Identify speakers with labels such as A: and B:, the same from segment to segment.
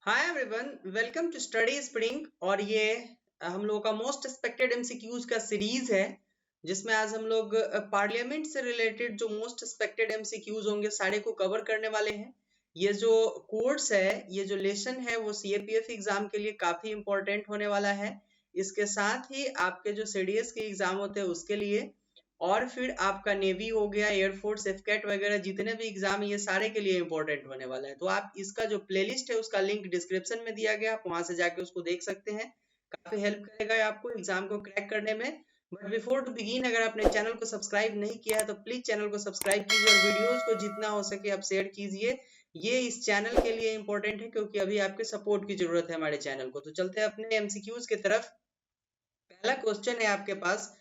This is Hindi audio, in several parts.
A: Hi everyone, welcome to Study Spring. और ये हम लोगों का मोस्ट एक्सपेक्टेड एमसीक्यूज का सीरीज है, जिसमें आज हम लोग पार्लियामेंट से रिलेटेड जो मोस्ट एक्सपेक्टेड एमसीक्यूज होंगे सारे को कवर करने वाले हैं। ये जो कोर्स है, ये जो लेसन है, वो सीएपीएफ एग्जाम के लिए काफी इंपॉर्टेंट होने वाला है। इसके साथ ही आपके जो सीडीएस के एग्जाम होते हैं उसके लिए, और फिर आपका नेवी हो गया, एयरफोर्स, एफकेट वगैरह जितने भी एग्जाम है ये सारे के लिए इंपॉर्टेंट होने वाला है। तो आप इसका जो प्लेलिस्ट है उसका लिंक डिस्क्रिप्शन में दिया गया, आप वहां से जाके उसको देख सकते हैं। काफी हेल्प करेगा ये आपको एग्जाम को क्रैक करने में। बट बिफोर टू बिगिन, अगर आपने चैनल को सब्सक्राइब नहीं किया है तो प्लीज चैनल को सब्सक्राइब कीजिए और वीडियोज को जितना हो सके आप शेयर कीजिए। ये इस चैनल के लिए इंपॉर्टेंट है क्योंकि अभी आपके सपोर्ट की जरूरत है हमारे चैनल को। तो चलते हैं अपने एमसीक्यूज की तरफ। पहला क्वेश्चन है आपके पास,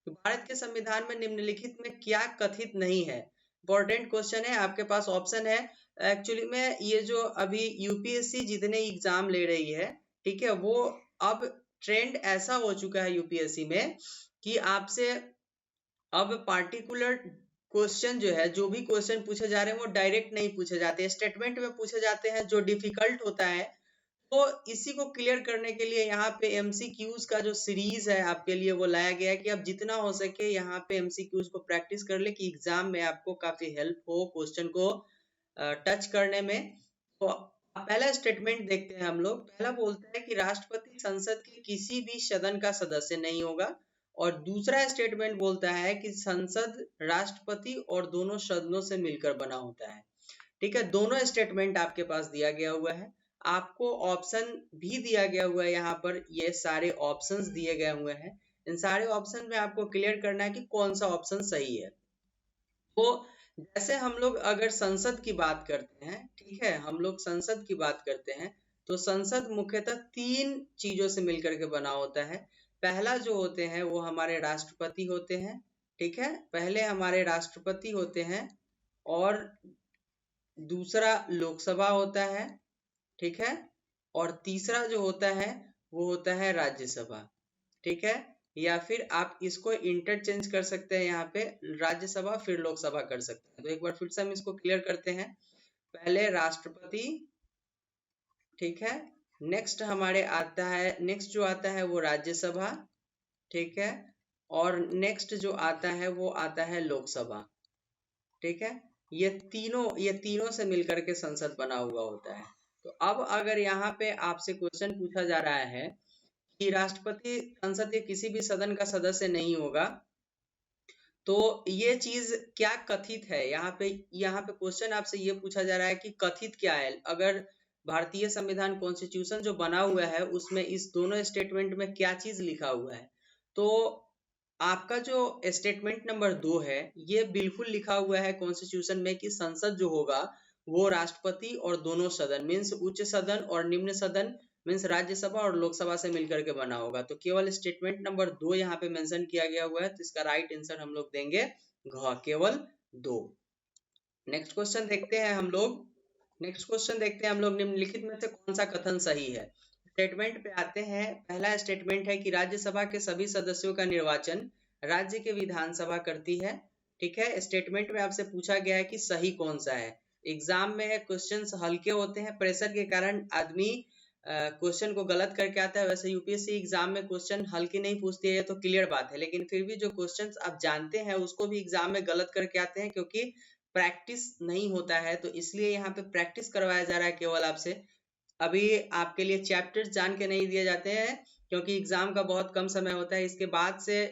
A: भारत के संविधान में निम्नलिखित में क्या कथित नहीं है। इंपॉर्टेंट क्वेश्चन है, आपके पास ऑप्शन है। एक्चुअली में ये जो अभी यूपीएससी जितने एग्जाम ले रही है, ठीक है, वो अब ट्रेंड ऐसा हो चुका है यूपीएससी में कि आपसे अब पार्टिकुलर क्वेश्चन जो है, जो भी क्वेश्चन पूछे जा रहे हैं वो डायरेक्ट नहीं पूछे जाते, स्टेटमेंट में पूछे जाते हैं जो डिफिकल्ट होता है। तो इसी को क्लियर करने के लिए यहाँ पे एमसीक्यूज का जो सीरीज है आपके लिए वो लाया गया है कि आप जितना हो सके यहाँ पे एमसीक्यूज को प्रैक्टिस कर ले कि एग्जाम में आपको काफी हेल्प हो क्वेश्चन को टच करने में। तो पहला स्टेटमेंट देखते हैं हम लोग। पहला बोलता है कि राष्ट्रपति संसद के किसी भी सदन का सदस्य नहीं होगा, और दूसरा स्टेटमेंट बोलता है कि संसद राष्ट्रपति और दोनों सदनों से मिलकर बना होता है। ठीक है, दोनों स्टेटमेंट आपके पास दिया गया हुआ है। आपको ऑप्शन भी दिया गया हुआ है, यहाँ पर ये सारे ऑप्शंस दिए गए हुए हैं। इन सारे ऑप्शन में आपको क्लियर करना है कि कौन सा ऑप्शन सही है। तो जैसे हम लोग अगर संसद की बात करते हैं, ठीक है, हम लोग संसद की बात करते हैं तो संसद मुख्यतः तीन चीजों से मिलकर के बना होता है। पहला जो होते हैं वो हमारे राष्ट्रपति होते हैं, ठीक है, पहले हमारे राष्ट्रपति होते हैं, और दूसरा लोकसभा होता है, ठीक है, और तीसरा जो होता है वो होता है राज्यसभा। ठीक है, या फिर आप इसको इंटरचेंज कर सकते हैं, यहाँ पे राज्यसभा फिर लोकसभा कर सकते हैं। तो एक बार फिर से हम इसको क्लियर करते हैं। पहले राष्ट्रपति, ठीक है, नेक्स्ट हमारे आता है, नेक्स्ट जो आता है वो राज्यसभा, ठीक है, और नेक्स्ट जो आता है वो आता है लोकसभा। ठीक है, ये तीनों से मिलकर के संसद बना हुआ होता है। तो अब अगर यहाँ पे आपसे क्वेश्चन पूछा जा रहा है कि राष्ट्रपति संसद के किसी भी सदन का सदस्य नहीं होगा, तो ये चीज क्या कथित है। यहाँ पे क्वेश्चन आपसे ये पूछा जा रहा है कि कथित क्या है। अगर भारतीय संविधान कॉन्स्टिट्यूशन जो बना हुआ है उसमें इस दोनों स्टेटमेंट में क्या चीज लिखा हुआ है, तो आपका जो स्टेटमेंट नंबर 2 है ये बिल्कुल लिखा हुआ है कॉन्स्टिट्यूशन में कि संसद जो होगा वो राष्ट्रपति और दोनों सदन मीन्स उच्च सदन और निम्न सदन मीन्स राज्यसभा और लोकसभा से मिलकर के बना होगा। तो केवल स्टेटमेंट नंबर 2 यहाँ पे मेंशन किया गया हुआ है, तो इसका राइट आंसर हम लोग देंगे घ, केवल 2। नेक्स्ट क्वेश्चन देखते हैं हम लोग। निम्नलिखित में से कौन सा कथन सही है। स्टेटमेंट पे आते हैं। पहला स्टेटमेंट है कि राज्यसभा के सभी सदस्यों का निर्वाचन राज्य के विधानसभा करती है। ठीक है, स्टेटमेंट में आपसे पूछा गया है कि सही कौन सा है। एग्जाम में क्वेश्चंस हल्के होते हैं, प्रेशर के कारण आदमी क्वेश्चन को गलत करके आता है। वैसे यूपीएससी एग्जाम में क्वेश्चन हल्के नहीं पूछती है, ये तो क्लियर बात है, लेकिन फिर भी जो क्वेश्चंस आप जानते हैं उसको भी एग्जाम में गलत करके आते हैं क्योंकि प्रैक्टिस नहीं होता है। तो इसलिए यहाँ पे प्रैक्टिस करवाया जा रहा है केवल आपसे। अभी आपके लिए चैप्टर्स जान के नहीं दिए जाते हैं क्योंकि एग्जाम का बहुत कम समय होता है। इसके बाद से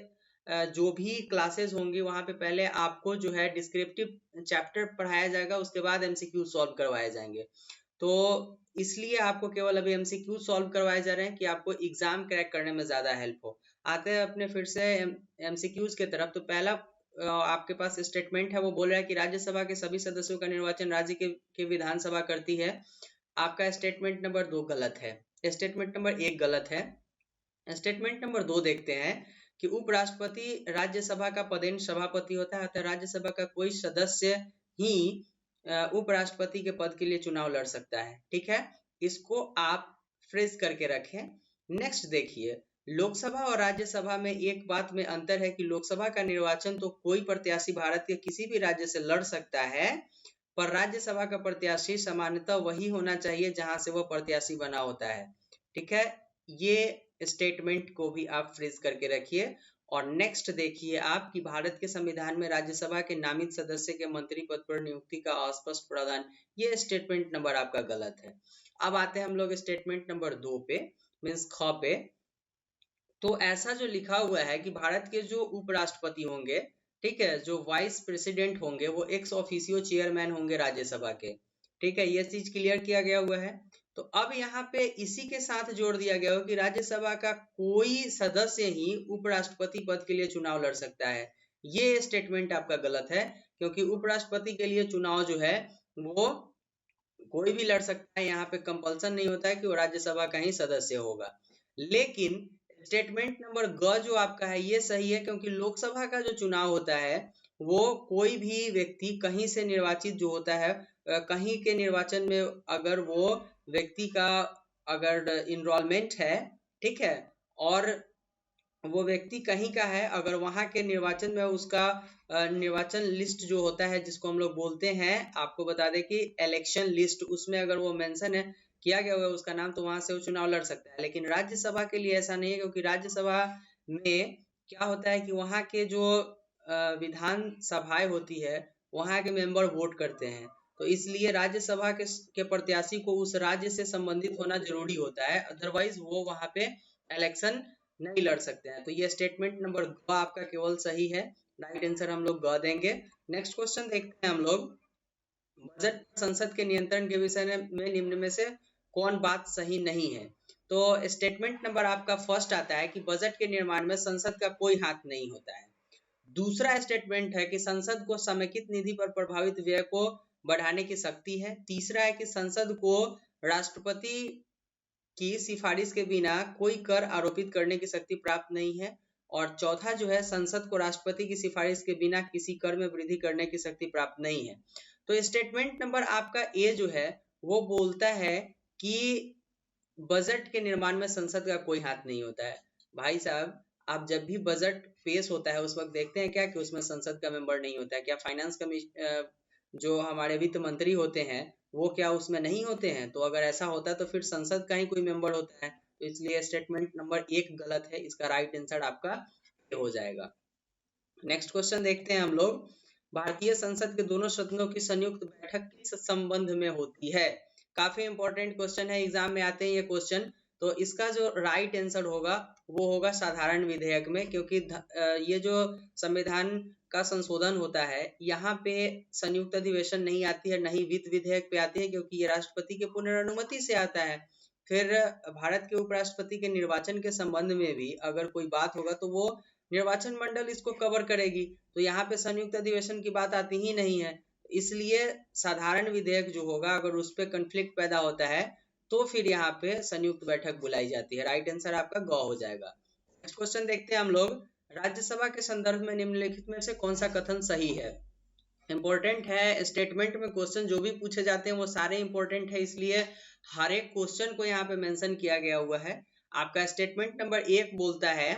A: जो भी क्लासेस होंगी वहां पे पहले आपको जो है डिस्क्रिप्टिव चैप्टर पढ़ाया जाएगा, उसके बाद एमसीक्यू सॉल्व करवाए जाएंगे। तो इसलिए आपको केवल अभी एमसीक्यू सॉल्व करवाए जा रहे हैं कि आपको एग्जाम क्रैक करने में ज्यादा हेल्प हो। आते हैं अपने फिर से एमसीक्यूज के तरफ। तो पहला आपके पास स्टेटमेंट है, वो बोल रहा है कि राज्यसभा के सभी सदस्यों का निर्वाचन राज्य के विधानसभा करती है। आपका स्टेटमेंट नंबर 2 गलत है, स्टेटमेंट नंबर 1 गलत है। स्टेटमेंट नंबर 2 देखते हैं कि उपराष्ट्रपति राज्यसभा का पदेन सभापति होता है, अतः राज्यसभा का कोई सदस्य ही उपराष्ट्रपति के पद के लिए चुनाव लड़ सकता है। ठीक है, इसको आप फ्रेज करके रखें। नेक्स्ट देखिए, लोकसभा और राज्यसभा में एक बात में अंतर है कि लोकसभा का निर्वाचन तो कोई प्रत्याशी भारत के किसी भी राज्य से लड़ सकता है, पर राज्यसभा का प्रत्याशी सामान्यतः वही होना चाहिए जहां से वह प्रत्याशी बना होता है। ठीक है, ये स्टेटमेंट को भी आप फ्रीज करके रखिए। और नेक्स्ट देखिए आप कि भारत के संविधान में राज्यसभा के नामित सदस्य के मंत्री पद पर नियुक्ति का अस्पष्ट प्रावधान, ये स्टेटमेंट नंबर आपका गलत है। अब आते हैं हम लोग स्टेटमेंट नंबर 2 पे, मीन्स ख पे। तो ऐसा जो लिखा हुआ है कि भारत के जो उपराष्ट्रपति होंगे, ठीक है, जो वाइस प्रेसिडेंट होंगे, वो एक्स ऑफिशियो चेयरमैन होंगे राज्यसभा के। ठीक है, ये चीज क्लियर किया गया हुआ है। तो अब यहाँ पे इसी के साथ जोड़ दिया गया हो कि राज्यसभा का कोई सदस्य ही उपराष्ट्रपति पद के लिए चुनाव लड़ सकता है। ये स्टेटमेंट आपका गलत है, क्योंकि उपराष्ट्रपति के लिए चुनाव जो है वो कोई भी लड़ सकता है। यहाँ पे कंपल्सन नहीं होता है कि वो राज्यसभा का ही सदस्य होगा। लेकिन स्टेटमेंट नंबर ग जो आपका है ये सही है, क्योंकि लोकसभा का जो चुनाव होता है वो कोई भी व्यक्ति कहीं से निर्वाचित जो होता है, कहीं के निर्वाचन में अगर वो व्यक्ति का अगर इनरोलमेंट है, ठीक है, और वो व्यक्ति कहीं का है, अगर वहां के निर्वाचन में उसका निर्वाचन लिस्ट जो होता है जिसको हम लोग बोलते हैं, आपको बता दें कि इलेक्शन लिस्ट, उसमें अगर वो मेंशन है किया गया हुआ है उसका नाम, तो वहां से वो चुनाव लड़ सकता है। लेकिन राज्यसभा के लिए ऐसा नहीं है, क्योंकि राज्यसभा में क्या होता है कि वहां के जो विधान सभाएं होती है वहां के मेंबर वोट करते हैं। तो इसलिए राज्यसभा के प्रत्याशी को उस राज्य से संबंधित होना जरूरी होता है, अदरवाइज वो वहां पे इलेक्शन नहीं लड़ सकते हैं। तो ये स्टेटमेंट नंबर ग आपका केवल सही है, राइट आंसर हम लोग ग देंगे। नेक्स्ट क्वेश्चन देखते हैं हम लोग, बजट संसद के नियंत्रण के विषय में निम्न में से कौन बात सही नहीं है। तो स्टेटमेंट नंबर आपका फर्स्ट आता है कि बजट के निर्माण में संसद का कोई हाथ नहीं होता है। दूसरा स्टेटमेंट है कि संसद को समेकित निधि पर प्रभावित व्यय को बढ़ाने की शक्ति है। तीसरा है कि संसद को राष्ट्रपति की सिफारिश के बिना कोई कर आरोपित करने की शक्ति प्राप्त नहीं है। और चौथा जो है, संसद को राष्ट्रपति की सिफारिश के बिना किसी कर में वृद्धि करने की शक्ति प्राप्त नहीं है। तो स्टेटमेंट नंबर आपका ए जो है वो बोलता है कि बजट के निर्माण में संसद का कोई हाथ नहीं होता है। भाई साहब, आप जब भी बजट पेश होता है उस वक्त देखते हैं क्या कि उसमें संसद का मेंबर नहीं होता है? क्या फाइनेंस कमीशन जो हमारे वित्त मंत्री होते हैं वो क्या उसमें नहीं होते हैं? तो अगर ऐसा होता है तो फिर संसद का ही कोई मेंबर होता है। तो इसलिए स्टेटमेंट नंबर 1 गलत है, इसका राइट आंसर आपका हो जाएगा। नेक्स्ट क्वेश्चन देखते हैं हम लोग, भारतीय संसद के दोनों सदनों की संयुक्त बैठक किस संबंध में होती है? काफी इंपॉर्टेंट क्वेश्चन है, एग्जाम में आते हैं ये क्वेश्चन। तो इसका जो राइट आंसर होगा वो होगा साधारण विधेयक में, क्योंकि ये जो संविधान का संशोधन होता है यहाँ पे संयुक्त अधिवेशन नहीं आती है, नहीं वित्त विधेयक पे आती है, क्योंकि ये राष्ट्रपति के पुनर्नुमति से आता है। फिर भारत के उपराष्ट्रपति के निर्वाचन के संबंध में भी अगर कोई बात होगा तो वो निर्वाचन मंडल इसको कवर करेगी। तो यहाँ पे संयुक्त अधिवेशन की बात आती ही नहीं है। इसलिए साधारण विधेयक जो होगा अगर उस पर कंफ्लिक्ट पैदा होता है तो फिर यहाँ पे संयुक्त बैठक बुलाई जाती है। राइट आंसर आपका ग हो जाएगा। नेक्स्ट क्वेश्चन देखते हैं हम लोग, राज्यसभा के संदर्भ में निम्नलिखित में से कौन सा कथन सही है? इंपॉर्टेंट है, स्टेटमेंट में क्वेश्चन जो भी पूछे जाते हैं वो सारे इंपॉर्टेंट है, इसलिए हर एक क्वेश्चन को यहाँ पे मेंशन किया गया हुआ है। आपका स्टेटमेंट नंबर 1 बोलता है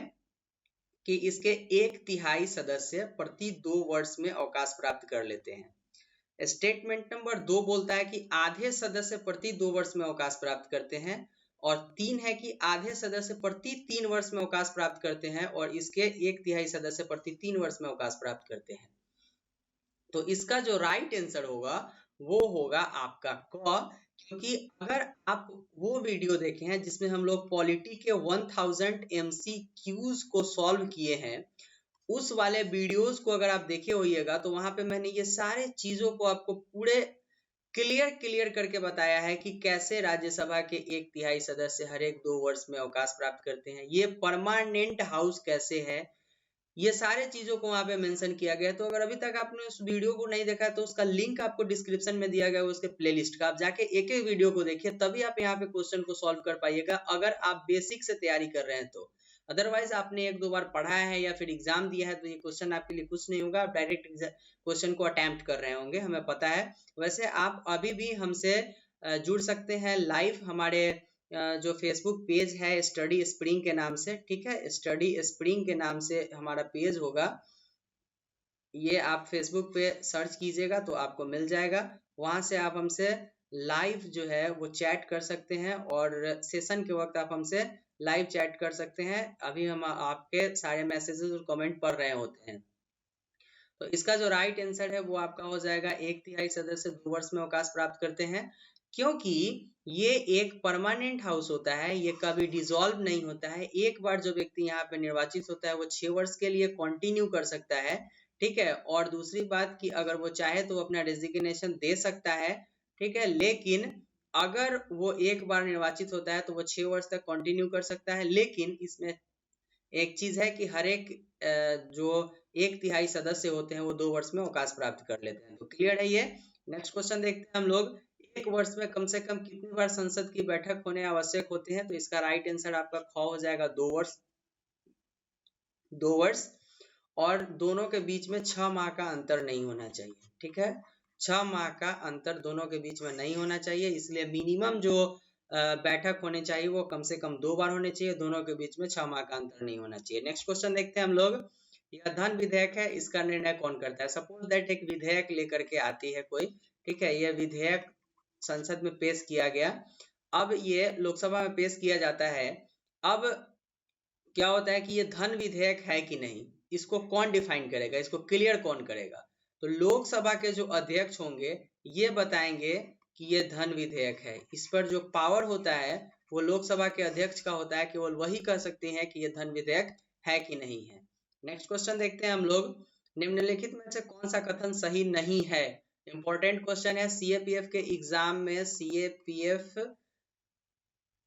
A: कि इसके 1/3 सदस्य प्रति 2 वर्ष में अवकाश प्राप्त कर लेते हैं। स्टेटमेंट नंबर 2 बोलता है कि आधे सदस्य प्रति 2 वर्ष में अवकाश प्राप्त करते हैं। और 3 है कि आधे सदस्य प्रति 3 वर्ष में अवकाश प्राप्त करते हैं, और इसके 1/3 सदस्य प्रति 3 वर्ष में अवकाश प्राप्त करते हैं। तो इसका जो राइट आंसर होगा वो होगा आपका क, क्योंकि अगर आप वो वीडियो देखे हैं जिसमें हम लोग पॉलिटी के 1000 MCQs को सॉल्व किए हैं, उस वाले वीडियोस को अगर आप देखे होइएगा तो वहां पे मैंने ये सारे चीजों को आपको पूरे क्लियर करके बताया है कि कैसे राज्यसभा के 1/3 सदस्य हर एक 2 वर्ष में अवकाश प्राप्त करते हैं, ये परमानेंट हाउस कैसे है, ये सारे चीजों को वहां पे मेंशन किया गया है। तो अगर अभी तक आपने उस वीडियो को नहीं देखा है तो उसका लिंक आपको डिस्क्रिप्शन में दिया गया है, उसके प्लेलिस्ट का, आप जाके एक एक वीडियो को देखिए, तभी आप यहाँ पे क्वेश्चन को सॉल्व कर पाइएगा, अगर आप बेसिक से तैयारी कर रहे हैं तो। अदरवाइज आपने 1-2 बार पढ़ा है या फिर एग्जाम दिया है तो ये क्वेश्चन आपके लिए कुछ नहीं होगा, आप डायरेक्ट क्वेश्चन को अटेम्प्ट कर रहे होंगे, हमें पता है। वैसे आप अभी भी हमसे जुड़ सकते हैं लाइव, हमारे जो फेसबुक पेज है स्टडी स्प्रिंग के नाम से, ठीक है, स्टडी स्प्रिंग के नाम से हमारा पेज होगा, ये आप फेसबुक पे सर्च कीजिएगा तो आपको मिल जाएगा। वहां से आप हमसे लाइव जो है वो चैट कर सकते हैं और सेशन के वक्त आप हमसे लाइव चैट कर सकते हैं। अभी हम आपके सारे मैसेजेस और कमेंट पढ़ रहे होते हैं। तो इसका जो राइट आंसर है वो आपका हो जाएगा 1/3 सदस्य 2 वर्ष में अवकाश प्राप्त करते हैं, क्योंकि ये एक परमानेंट हाउस होता है, ये कभी डिसॉल्व नहीं होता है। एक बार जो व्यक्ति यहाँ पे निर्वाचित होता है वो 6 वर्ष के लिए कंटिन्यू कर सकता है, ठीक है। और दूसरी बात कि अगर वो चाहे तो अपना रेजिग्नेशन दे सकता है, ठीक है। लेकिन अगर वो एक बार निर्वाचित होता है तो वो 6 वर्ष तक कंटिन्यू कर सकता है। लेकिन इसमें एक चीज है कि हर एक जो 1/3 सदस्य होते हैं वो 2 वर्ष में अवकाश प्राप्त कर लेते हैं। तो क्लियर है ये। नेक्स्ट क्वेश्चन देखते हैं हम लोग। एक वर्ष में कम से कम कितनी बार संसद की बैठक होने आवश्यक होती है? तो इसका राइट आंसर आपका ख हो जाएगा 2 वर्ष। 2 वर्ष और दोनों के बीच में 6 माह का अंतर नहीं होना चाहिए, ठीक है। 6 माह का अंतर दोनों के बीच में नहीं होना चाहिए, इसलिए मिनिमम जो बैठक होनी चाहिए वो कम से कम 2 बार होनी चाहिए। दोनों के बीच में 6 माह का अंतर नहीं होना चाहिए। नेक्स्ट क्वेश्चन देखते हैं हम लोग। यह धन विधेयक है, इसका निर्णय कौन करता है? सपोज दैट एक विधेयक लेकर के आती है कोई, ठीक है। यह विधेयक संसद में पेश किया गया, अब ये लोकसभा में पेश किया जाता है। अब क्या होता है कि ये धन विधेयक है कि नहीं, इसको कौन डिफाइन करेगा, इसको क्लियर कौन करेगा? तो लोकसभा के जो अध्यक्ष होंगे ये बताएंगे कि ये धन विधेयक है। इस पर जो पावर होता है वो लोकसभा के अध्यक्ष का होता है, केवल वही कह सकते हैं कि ये धन विधेयक है कि नहीं है। नेक्स्ट क्वेश्चन देखते हैं हम लोग। निम्नलिखित में से कौन सा कथन सही नहीं है? इंपॉर्टेंट क्वेश्चन है। सीएपीएफ के एग्जाम में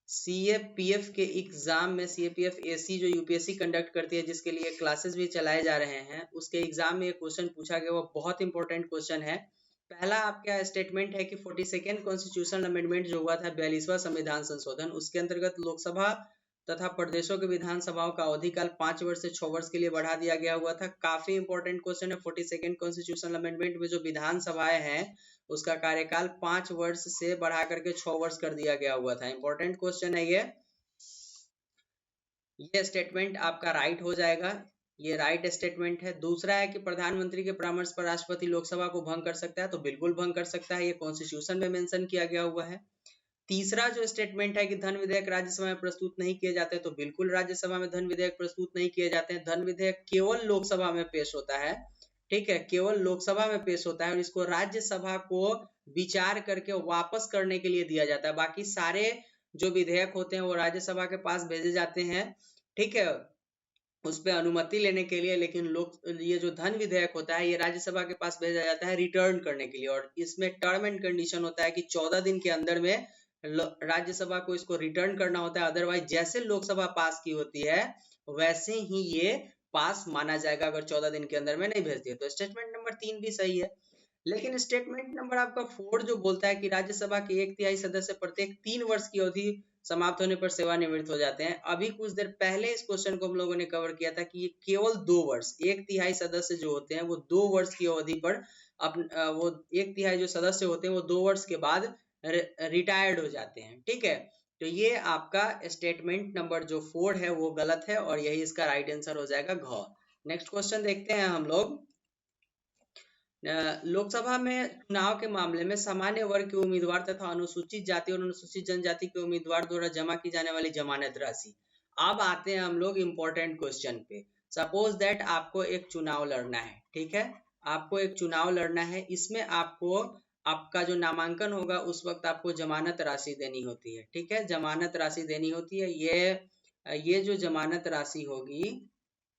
A: सीएपीएफ के एग्जाम में सीएपीएफ एसी जो यूपीएससी कंडक्ट करती है, जिसके लिए क्लासेस भी चलाए जा रहे हैं, उसके एग्जाम में एक क्वेश्चन पूछा गया, वो बहुत इंपॉर्टेंट क्वेश्चन है। पहला आपका स्टेटमेंट है कि 42nd कॉन्स्टिट्यूशनल अमेंडमेंट जो हुआ था 42वां संविधान संशोधन, उसके अंतर्गत लोकसभा तथा प्रदेशों के विधानसभाओं का अवधिकाल 5 वर्ष से 6 वर्ष के लिए बढ़ा दिया गया हुआ था। काफी इंपॉर्टेंट क्वेश्चन है। 42nd कॉन्स्टिट्यूशनल अमेंडमेंट में जो विधानसभाएं हैं उसका कार्यकाल 5 वर्ष से बढ़ा करके 6 वर्ष कर दिया गया हुआ था। इंपॉर्टेंट क्वेश्चन है ये स्टेटमेंट आपका राइट हो जाएगा, ये राइट स्टेटमेंट है। दूसरा है कि प्रधानमंत्री के परामर्श पर राष्ट्रपति लोकसभा को भंग कर सकता है, तो बिल्कुल भंग कर सकता है, ये कॉन्स्टिट्यूशन में मेंशन किया गया हुआ है। तीसरा जो स्टेटमेंट है कि धन विधेयक राज्यसभा में प्रस्तुत नहीं किए जाते, तो बिल्कुल राज्यसभा में धन विधेयक प्रस्तुत नहीं किए जाते हैं। धन विधेयक केवल लोकसभा में पेश होता है, ठीक है, केवल लोकसभा में पेश होता है और इसको राज्यसभा को विचार करके वापस करने के लिए दिया जाता है। बाकी सारे जो विधेयक होते हैं वो राज्यसभा के पास भेजे जाते हैं, ठीक है, उस पर अनुमति लेने के लिए। लेकिन ये जो धन विधेयक होता है ये राज्यसभा के पास भेजा जाता है रिटर्न करने के लिए, और इसमें टर्म एंड कंडीशन होता है कि 14 दिन के अंदर में राज्यसभा को इसको रिटर्न करना होता है। अदरवाइज जैसे लोकसभा पास की होती है वैसे ही ये पास माना जाएगा, अगर 14 दिन के अंदर में नहीं भेजती है। तो स्टेटमेंट नंबर 3 भी सही है। लेकिन स्टेटमेंट नंबर आपका 4 जो बोलता है कि राज्यसभा के 1/3 सदस्य प्रत्येक 3 वर्ष की अवधि समाप्त होने पर सेवानिवृत्त हो जाते हैं। अभी कुछ देर पहले इस क्वेश्चन को हम लोगों ने कवर किया था कि ये केवल 2 वर्ष, 1/3 सदस्य जो होते हैं वो 2 वर्ष की अवधि पर वो 1/3 जो सदस्य होते हैं वो 2 वर्ष के बाद रिटायर्ड हो जाते हैं, ठीक है। तो ये आपका स्टेटमेंट नंबर जो 4 है वो गलत है और यही इसका राइट आंसर हो जाएगा घ। नेक्स्ट क्वेश्चन देखते हैं हम लोग। लोकसभा में चुनाव के मामले में सामान्य वर्ग के उम्मीदवार तथा अनुसूचित जाति और अनुसूचित जनजाति के उम्मीदवार द्वारा जमा की जाने वाली जमानत राशि। अब आते हैं हम लोग इम्पोर्टेंट क्वेश्चन पे। सपोज दैट आपको एक चुनाव लड़ना है, ठीक है, आपको एक चुनाव लड़ना है। इसमें आपको आपका जो नामांकन होगा उस वक्त आपको जमानत राशि देनी होती है, ठीक है, जमानत राशि देनी होती है। ये जो जमानत राशि होगी,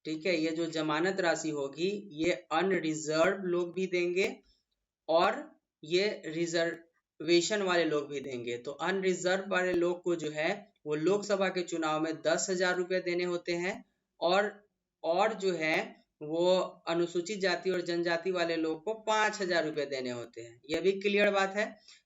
A: ठीक है, ये जो जमानत राशि होगी ये अनरिजर्व लोग भी देंगे और ये रिजर्वेशन वाले लोग भी देंगे। तो अनरिजर्व वाले लोग को जो है वो लोकसभा के चुनाव में 10,000 रुपये देने होते हैं और जो है वो अनुसूचित जाति और जनजाति वाले लोग को 5,000 रुपये देने होते हैं। यह भी क्लियर बात है।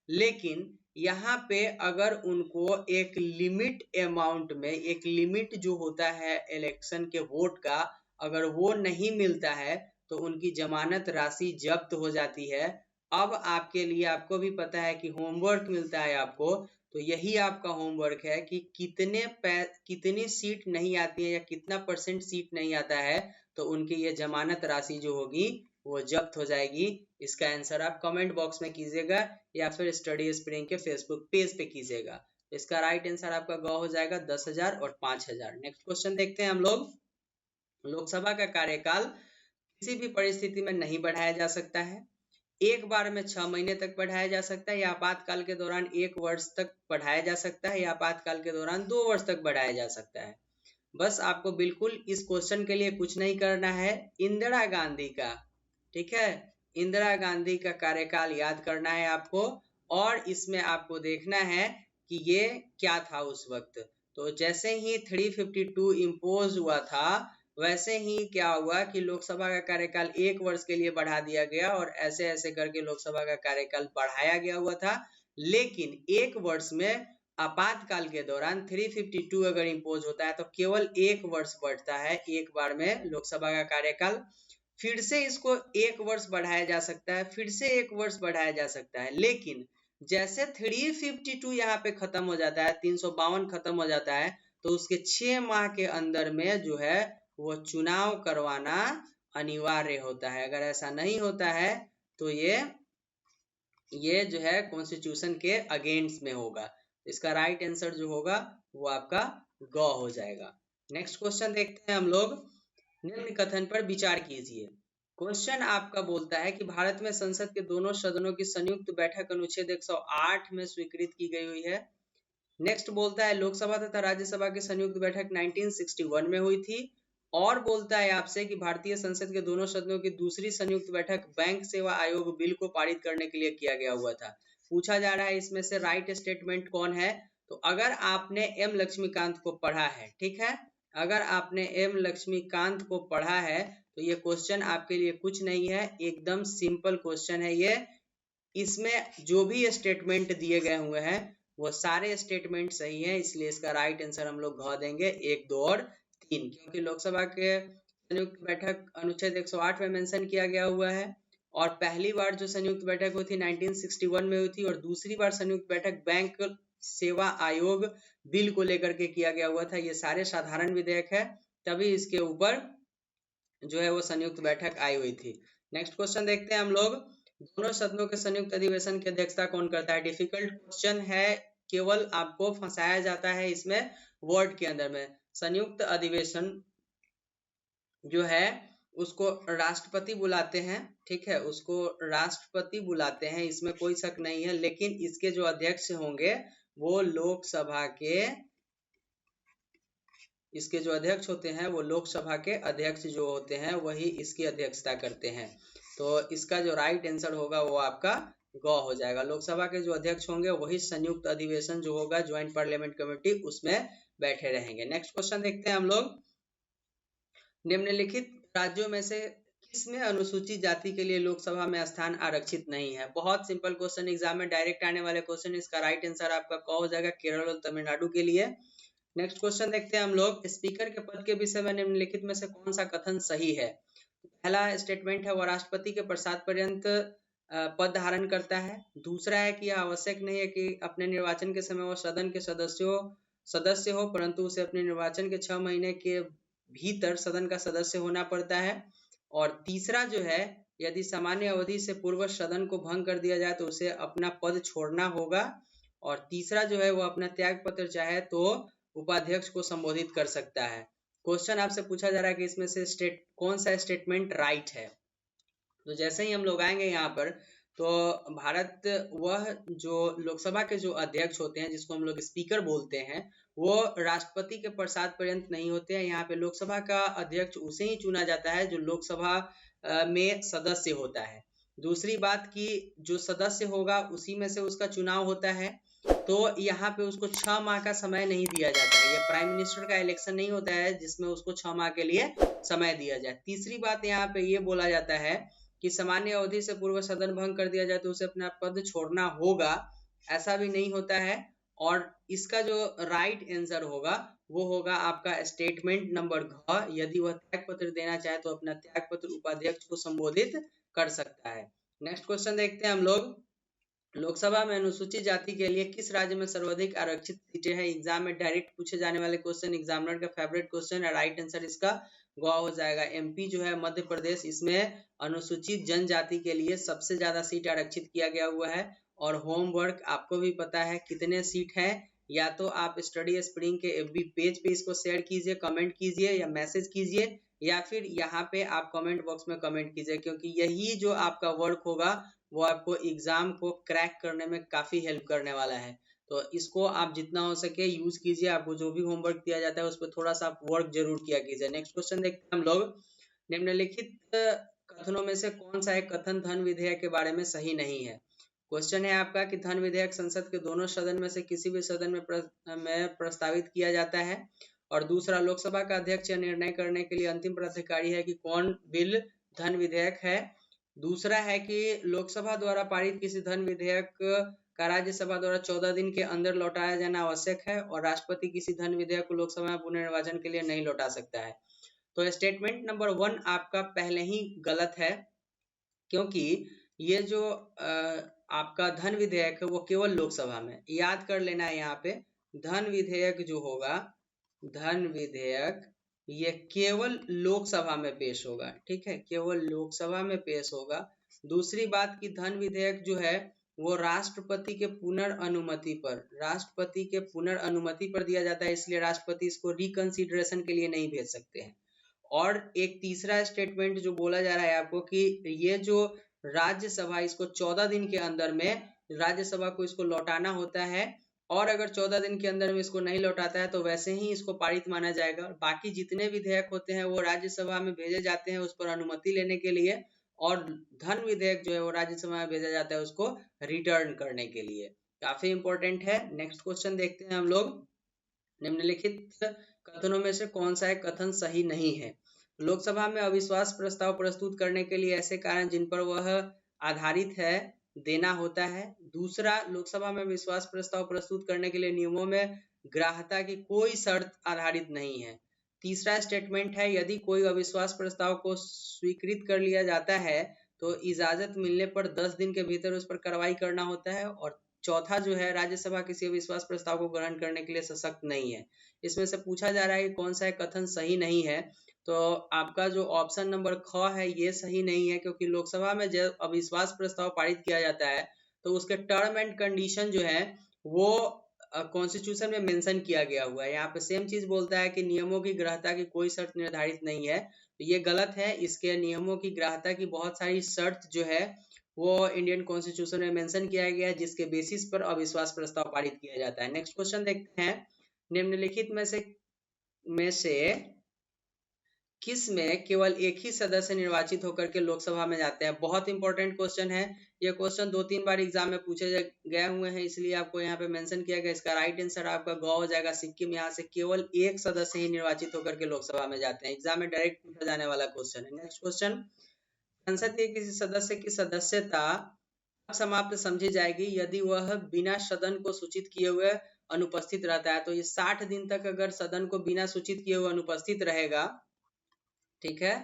A: लेकिन यहाँ पे अगर उनको एक लिमिट अमाउंट में, एक लिमिट जो होता है इलेक्शन के वोट का, अगर वो नहीं मिलता है तो उनकी जमानत राशि जब्त हो जाती है। अब आपके लिए, आपको भी पता है कि होमवर्क मिलता है आपको, तो यही आपका होमवर्क है कि कितनी सीट नहीं आती है या कितना % सीट नहीं आता है तो उनकी ये जमानत राशि जो होगी वो जब्त हो जाएगी। इसका आंसर आप कमेंट बॉक्स में कीजिएगा या फिर स्टडी स्प्रिंग के फेसबुक पेज पे कीजिएगा। इसका राइट आंसर आपका ग हो जाएगा 10,000 और 5,000। नेक्स्ट क्वेश्चन देखते हैं हम लोग। लोकसभा का कार्यकाल किसी भी परिस्थिति में नहीं बढ़ाया जा सकता है। एक बार में 6 महीने तक बढ़ाया जा सकता है, या आपातकाल के दौरान 1 वर्ष तक बढ़ाया जा सकता है, या आपातकाल के दौरान 2 वर्ष तक बढ़ाया जा सकता है। बस आपको बिल्कुल इस क्वेश्चन के लिए कुछ नहीं करना है, इंदिरा गांधी का, ठीक है, इंदिरा गांधी का कार्यकाल याद करना है आपको, और इसमें आपको देखना है कि ये क्या था उस वक्त। तो जैसे ही 352 इम्पोज हुआ था, वैसे ही क्या हुआ कि लोकसभा का कार्यकाल 1 वर्ष के लिए बढ़ा दिया गया, और ऐसे ऐसे करके लोकसभा का कार्यकाल बढ़ाया गया हुआ था। लेकिन 1 वर्ष में आपातकाल के दौरान 352 अगर इम्पोज होता है तो केवल 1 वर्ष बढ़ता है एक बार में लोकसभा का कार्यकाल। फिर से इसको 1 वर्ष बढ़ाया जा सकता है, फिर से 1 वर्ष बढ़ाया जा सकता है। लेकिन जैसे 352 यहाँ पे खत्म हो जाता है, 352 खत्म हो जाता है, तो उसके 6 माह के अंदर में जो है वो चुनाव करवाना अनिवार्य होता है। अगर ऐसा नहीं होता है तो ये जो है कॉन्स्टिट्यूशन के अगेंस्ट में होगा। इसका राइट आंसर जो होगा वो आपका ग हो जाएगा। नेक्स्ट क्वेश्चन देखते हैं हम लोग। निम्न कथन पर विचार कीजिए। क्वेश्चन आपका बोलता है कि भारत में संसद के दोनों सदनों की संयुक्त बैठक अनुच्छेद 108 में स्वीकृत की गई हुई है। नेक्स्ट बोलता है लोकसभा तथा राज्यसभा की संयुक्त बैठक 1961 में हुई थी। और बोलता है आपसे कि भारतीय संसद के दोनों सदनों की दूसरी संयुक्त बैठक बैंक सेवा आयोग बिल को पारित करने के लिए किया गया हुआ था। पूछा जा रहा है इसमें से राइट स्टेटमेंट कौन है। तो अगर आपने एम लक्ष्मीकांत को पढ़ा है, ठीक है, अगर आपने एम लक्ष्मीकांत को पढ़ा है तो ये क्वेश्चन आपके लिए कुछ नहीं है, एकदम सिंपल क्वेश्चन है ये। इसमें जो भी स्टेटमेंट दिए गए हुए हैं वो सारे स्टेटमेंट सही है, इसलिए इसका राइट आंसर हम लोग घ देंगे 1, 2 और 3, क्योंकि लोकसभा के संयुक्त बैठक अनुच्छेद 108 में मेंशन किया गया हुआ है। और पहली बार जो संयुक्त बैठक हुई थी 1961 में हुई थी, और दूसरी बार संयुक्त बैठक बैंक सेवा आयोग बिल को लेकर के किया गया हुआ था। ये सारे साधारण विधेयक है, तभी इसके ऊपर जो है वो संयुक्त बैठक आई हुई थी। नेक्स्ट क्वेश्चन देखते हैं हम लोग। दोनों सदनों के संयुक्त अधिवेशन की अध्यक्षता कौन करता है। डिफिकल्ट क्वेश्चन है, केवल आपको फंसाया जाता है इसमें वर्ड के अंदर में। संयुक्त अधिवेशन जो है उसको राष्ट्रपति बुलाते हैं, ठीक है, उसको राष्ट्रपति बुलाते हैं, इसमें कोई शक नहीं है। लेकिन इसके जो अध्यक्ष होंगे वो लोकसभा के, इसके जो अध्यक्ष होते हैं वो लोकसभा के अध्यक्ष जो होते हैं वही इसकी अध्यक्षता करते हैं। तो इसका जो राइट आंसर होगा वो आपका ग हो जाएगा। लोकसभा के जो अध्यक्ष होंगे वही संयुक्त अधिवेशन जो होगा ज्वाइंट पार्लियामेंट कमेटी उसमें बैठे रहेंगे। नेक्स्ट क्वेश्चन देखते हैं हम लोग। निम्नलिखित राज्यों में से किसमें अनुसूचित जाति के लिए लोकसभा में स्थान आरक्षित नहीं है। बहुत सिंपल क्वेश्चन, एग्जाम में डायरेक्ट आने वाले क्वेश्चन। इसका राइट आंसर आपका क हो जाएगा, केरल और तमिलनाडु के लिए। नेक्स्ट क्वेश्चन देखते हैं हम लोग। स्पीकर के पद के विषय में निम्नलिखित में से कौन सा कथन सही है। पहला स्टेटमेंट है वह राष्ट्रपति के प्रसाद पर्यंत पद धारण करता है। दूसरा है कि यह आवश्यक नहीं है कि अपने निर्वाचन के समय वह सदन के सदस्य हो, परंतु उसे अपने निर्वाचन के 6 महीने के भीतर सदन का सदस्य होना पड़ता है। और तीसरा जो है, यदि सामान्य अवधि से पूर्व सदन को भंग कर दिया जाए तो उसे अपना पद छोड़ना होगा। और तीसरा जो है वो अपना त्याग पत्र चाहे तो उपाध्यक्ष को संबोधित कर सकता है। क्वेश्चन आपसे पूछा जा रहा है कि इसमें से कौन सा स्टेटमेंट राइट है। तो जैसे ही हम लोग आएंगे यहाँ पर, तो भारत वह जो लोकसभा के जो अध्यक्ष होते हैं जिसको हम लोग स्पीकर बोलते हैं, वो राष्ट्रपति के प्रसाद पर्यंत नहीं होते हैं। यहाँ पे लोकसभा का अध्यक्ष उसे ही चुना जाता है जो लोकसभा में सदस्य होता है। दूसरी बात कि जो सदस्य होगा उसी में से उसका चुनाव होता है। तो यहाँ पे उसको 6 माह का समय नहीं दिया जाता है। ये प्राइम मिनिस्टर का इलेक्शन नहीं होता है जिसमें उसको 6 माह के लिए समय दिया जाए। तीसरी बात यहाँ पे ये बोला जाता है कि सामान्य अवधि से पूर्व सदन भंग कर दिया जाए तो उसे अपना पद छोड़ना होगा, ऐसा भी नहीं होता है। और इसका जो राइट आंसर होगा वो होगा आपका स्टेटमेंट नंबर घ। यदि वह त्याग पत्र देना चाहे तो अपना त्याग पत्र उपाध्यक्ष को संबोधित कर सकता है। नेक्स्ट क्वेश्चन देखते हैं हम लोग। लोकसभा में अनुसूचित जाति के लिए किस राज्य में सर्वाधिक आरक्षित सीटें हैं। एग्जाम में डायरेक्ट पूछे जाने वाले क्वेश्चन, एग्जामिनर का फेवरेट क्वेश्चन है। राइट आंसर इसका गौ हो जाएगा। एमपी जो है मध्य प्रदेश, इसमें अनुसूचित जनजाति के लिए सबसे ज्यादा सीट आरक्षित किया गया हुआ है। और होमवर्क आपको भी पता है कितने सीट है, या तो आप स्टडी स्प्रिंग के एफबी पेज पे इसको शेयर कीजिए, कमेंट कीजिए या मैसेज कीजिए, या फिर यहाँ पे आप कमेंट बॉक्स में कमेंट कीजिए, क्योंकि यही जो आपका वर्क होगा वो आपको एग्जाम को क्रैक करने में काफी हेल्प करने वाला है। तो इसको आप जितना हो सके यूज कीजिए। आपको जो भी होमवर्क दिया जाता है उस पर थोड़ा सा आप वर्क जरूर किया कीजिए। नेक्स्ट क्वेश्चन देखते हैं हम लोग। निम्नलिखित कथनों में से कौन सा एक कथन धन विधेयक के बारे में सही नहीं है? क्वेश्चन है आपका कि धन विधेयक संसद के दोनों सदन में से किसी भी सदन में प्रस्तावित किया जाता है। और दूसरा, लोकसभा का अध्यक्ष यह निर्णय करने के लिए अंतिम प्राधिकारी है कि कौन बिल धन विधेयक है। दूसरा है कि लोकसभा द्वारा पारित किसी धन विधेयक का राज्यसभा द्वारा 14 दिन के अंदर लौटाया जाना आवश्यक है। और राष्ट्रपति किसी धन विधेयक को लोकसभा में पुनर्निर्वाचन के लिए नहीं लौटा सकता है। तो स्टेटमेंट नंबर 1 आपका पहले ही गलत है, क्योंकि ये जो आपका धन विधेयक है वो केवल लोकसभा में, याद कर लेना है यहाँ पे, धन विधेयक जो होगा, धन विधेयक ये केवल लोकसभा में पेश होगा। ठीक है, केवल लोकसभा में पेश होगा। दूसरी बात की धन विधेयक जो है वो राष्ट्रपति के पुनर्अनुमति पर, राष्ट्रपति के पुनर्अनुमति पर दिया जाता है, इसलिए राष्ट्रपति इसको रिकंसिडरेशन के लिए नहीं भेज सकते हैं। और एक तीसरा स्टेटमेंट जो बोला जा रहा है आपको कि ये जो राज्यसभा इसको 14 दिन के अंदर में राज्यसभा को इसको लौटाना होता है, और अगर 14 दिन के अंदर में इसको नहीं लौटाता है तो वैसे ही इसको पारित माना जाएगा। बाकी जितने विधेयक होते हैं वो राज्यसभा में भेजे जाते हैं उस पर अनुमति लेने के लिए, और धन विधेयक जो है वो राज्यसभा में भेजा जाता है उसको रिटर्न करने के लिए। काफी इंपॉर्टेंट है। नेक्स्ट क्वेश्चन देखते हैं हम लोग। निम्नलिखित कथनों में से कौन सा एक कथन सही नहीं है? लोकसभा में अविश्वास प्रस्ताव प्रस्तुत करने के लिए ऐसे कारण जिन पर वह आधारित है देना होता है। दूसरा, लोकसभा में विश्वास प्रस्ताव प्रस्तुत करने के लिए नियमों में ग्राह्यता की कोई शर्त आधारित नहीं है। तीसरा स्टेटमेंट है, यदि कोई अविश्वास प्रस्ताव को स्वीकृत कर लिया जाता है तो इजाजत मिलने पर 10 दिन के भीतर उस पर कार्रवाई करना होता है। और चौथा जो है, राज्यसभा किसी अविश्वास प्रस्ताव को ग्रहण करने के लिए सशक्त नहीं है। इसमें से पूछा जा रहा है कि कौन सा कथन सही नहीं है, तो आपका जो ऑप्शन नंबर ख है ये सही नहीं है, क्योंकि लोकसभा में जब अविश्वास प्रस्ताव पारित किया जाता है तो उसके टर्म एंड कंडीशन जो है वो कॉन्स्टिट्यूशन में मेंशन किया गया हुआ है। यहाँ पे सेम चीज बोलता है कि नियमों की ग्राह्यता की कोई शर्त निर्धारित नहीं है, तो ये गलत है। इसके नियमों की ग्राह्यता की बहुत सारी शर्त जो है वो इंडियन कॉन्स्टिट्यूशन में मेंशन किया गया है, जिसके बेसिस पर अविश्वास प्रस्ताव पारित किया जाता है। नेक्स्ट क्वेश्चन देखते हैं। निम्नलिखित में से किस में केवल एक ही सदस्य निर्वाचित होकर के लोकसभा में जाते हैं? बहुत इंपॉर्टेंट क्वेश्चन है। ये क्वेश्चन 2-3 बार एग्जाम में पूछे गए हुए हैं, इसलिए आपको यहाँ पे मेंशन किया गया। इसका राइट आंसर आपका ग हो जाएगा, सिक्किम। यहाँ से केवल एक सदस्य ही निर्वाचित होकर के लोकसभा में जाते हैं। एग्जाम में डायरेक्ट पूछा जाने वाला क्वेश्चन है। नेक्स्ट क्वेश्चन, संसद के किसी सदस्य की सदस्यता समाप्त समझी जाएगी यदि वह बिना सदन को सूचित किए हुए अनुपस्थित रहता है। तो ये 60 दिन तक अगर सदन को बिना सूचित किए हुए अनुपस्थित रहेगा, ठीक है,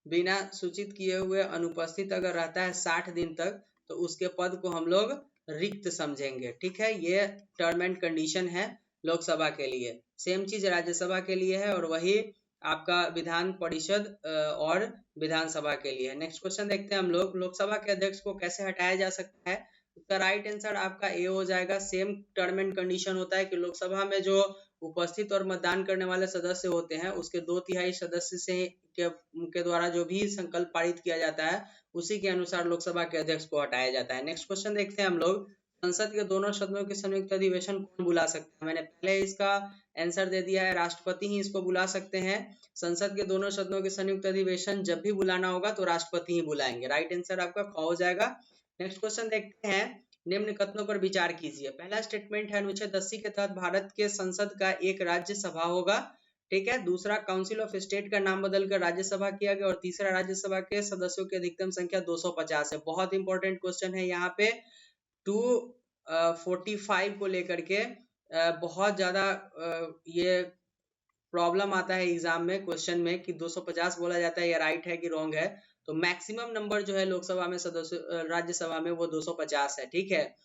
A: बिना सूचित किए हुए अनुपस्थित अगर रहता है 60 दिन तक, तो उसके पद को हम लोग रिक्त समझेंगे। ठीक है, ये टर्म एंड कंडीशन है लोकसभा के लिए। सेम चीज राज्यसभा के लिए है, और वही आपका विधान परिषद और विधानसभा के लिए है। नेक्स्ट क्वेश्चन देखते हैं हम लोग। लोकसभा के अध्यक्ष को कैसे हटाया जा सकता है? उसका राइट आंसर आपका ए हो जाएगा। सेम टर्म एंड कंडीशन होता है कि लोकसभा में जो उपस्थित और मतदान करने वाले सदस्य होते हैं उसके 2/3 सदस्य से के द्वारा जो भी संकल्प पारित किया जाता है उसी के अनुसार लोकसभा के अध्यक्ष को हटाया जाता है। नेक्स्ट क्वेश्चन देखते हैं हम लोग। संसद के दोनों सदनों के संयुक्त अधिवेशन कौन बुला सकता है? मैंने पहले इसका आंसर दे दिया है, राष्ट्रपति ही इसको बुला सकते हैं। संसद के दोनों सदनों के संयुक्त अधिवेशन जब भी बुलाना होगा तो राष्ट्रपति ही बुलाएंगे। राइट आंसर आपका ख हो जाएगा। नेक्स्ट क्वेश्चन देखते हैं। निम्न कथनों पर विचार कीजिए। पहला स्टेटमेंट है, अनुच्छेद 80 के तहत भारत के संसद का एक राज्यसभा होगा। ठीक है। दूसरा, काउंसिल ऑफ स्टेट का नाम बदलकर राज्यसभा किया गया। और तीसरा, राज्यसभा के सदस्यों की अधिकतम संख्या 250 है। बहुत इंपॉर्टेंट क्वेश्चन है। यहाँ पे 245 को लेकर के बहुत ज्यादा ये प्रॉब्लम आता है एग्जाम में, क्वेश्चन में, कि 250 बोला जाता है, ये राइट है कि रॉन्ग है। तो मैक्सिमम नंबर जो है लोकसभा में सदस्य राज्यसभा में वो 250 है। ठीक है।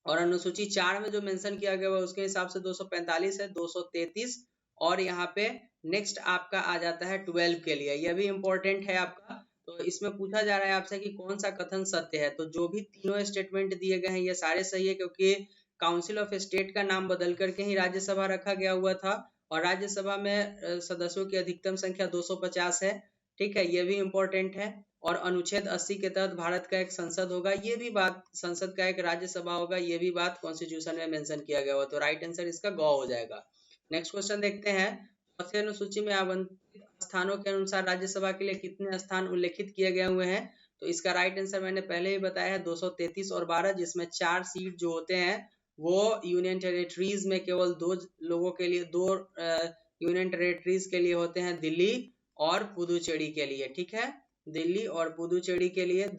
A: और अनुसूची 4 में जो मेंशन किया गया है उसके हिसाब से 245 है, 233 और यहाँ पे नेक्स्ट आपका आ जाता है 12 के लिए, यह भी इंपॉर्टेंट है आपका। तो इसमें पूछा जा रहा है आपसे कि कौन सा कथन सत्य है। तो जो भी तीनों स्टेटमेंट दिए गए हैं ये सारे सही है, क्योंकि काउंसिल ऑफ स्टेट का नाम बदल करके ही राज्यसभा रखा गया हुआ था और राज्यसभा में सदस्यों की अधिकतम संख्या 250 है। ठीक है, ये भी इम्पोर्टेंट है। और अनुच्छेद 80 के तहत भारत का एक संसद होगा, ये भी बात, संसद का एक राज्यसभा होगा, ये भी बात कॉन्स्टिट्यूशन में मेंशन किया गया हुआ। तो राइट आंसर इसका गौ हो जाएगा। नेक्स्ट क्वेश्चन देखते हैं। चौथी अनुसूची में आवंटित स्थानों के अनुसार राज्यसभा के लिए कितने स्थान उल्लेखित किए गए हुए हैं। तो इसका राइट आंसर मैंने पहले ही बताया है 233 और 12, जिसमें 4 सीट जो होते हैं वो यूनियन टेरिटरीज में केवल 2 लोगों के लिए, 2 यूनियन टेरिटरीज के लिए होते हैं, दिल्ली और पुदुचेरी के लिए। ठीक है, दिल्ली और पुदुचेरी के लिए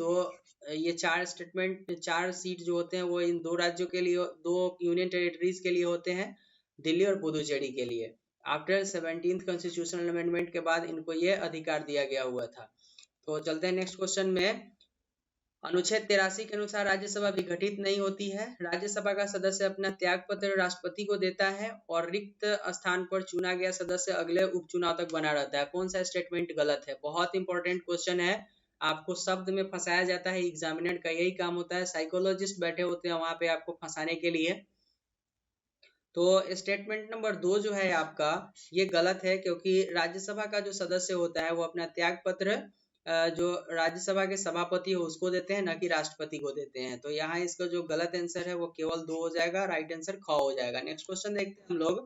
A: ये 4 सीट जो होते हैं वो इन 2 राज्यों के लिए, 2 यूनियन टेरिटरीज के लिए होते हैं, दिल्ली और पुदुचेरी के लिए। आफ्टर 17th कॉन्स्टिट्यूशनल अमेंडमेंट के बाद इनको ये अधिकार दिया गया हुआ था। तो चलते हैं नेक्स्ट क्वेश्चन में। अनुच्छेद 83 के अनुसार राज्यसभा विघटित नहीं होती है। राज्यसभा का सदस्य अपना त्याग पत्र राष्ट्रपति को देता है और रिक्त स्थान पर चुना गया सदस्य अगले उपचुनाव तक बना रहता है। कौन सा स्टेटमेंट गलत है? बहुत इंपॉर्टेंट क्वेश्चन है, आपको शब्द में फंसाया जाता है, एग्जामिनर का यही काम होता है, साइकोलॉजिस्ट बैठे होते हैं वहां पे आपको फंसाने के लिए। तो स्टेटमेंट नंबर 2 जो है आपका ये गलत है, क्योंकि राज्यसभा का जो सदस्य होता है वो अपना त्याग पत्र जो राज्यसभा के सभापति हो उसको देते हैं, न कि राष्ट्रपति को देते हैं। तो यहाँ इसका जो गलत आंसर है वो केवल 2 हो जाएगा, राइट आंसर ख हो जाएगा। नेक्स्ट क्वेश्चन देखते हैं हम लोग।